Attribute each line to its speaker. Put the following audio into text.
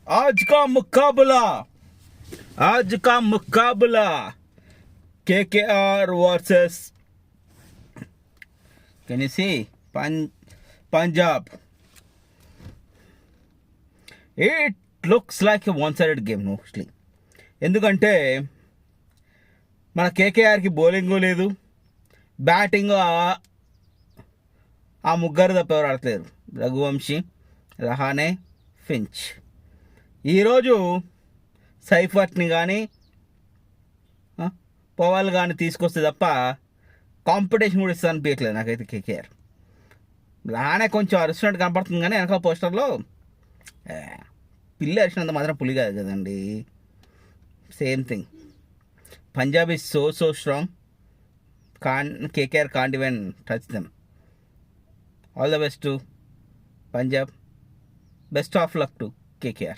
Speaker 1: आज का मुकाबला आज का मुकाबला KKR versus can you see Punjab. It looks like a one-sided game mostly. ఎందుకంటే మన కేకేఆర్కి బౌలింగ్ లేదు, బ్యాటింగ్ ఆ ముగ్గురు తప్ప ఎవరు ఆడలేరు. రఘువంశీ, రహానే, ఫించ్. ఈరోజు సైఫర్ట్ని కానీ పవాల్ కానీ తీసుకొస్తే తప్ప కాంపిటీషన్ కూడా ఇస్తాను అనిపించట్లేదు నాకైతే కేకేఆర్. రహానే కొంచెం అరుస్తున్నట్టు కనపడుతుంది కానీ వెనకాల పోస్టర్లో పిల్లి అరిచినంత మాత్రం పులి కాదు కదండి. Same thing. Punjab is so strong. KKR can't even touch them. All the best to Punjab. Best of luck to KKR.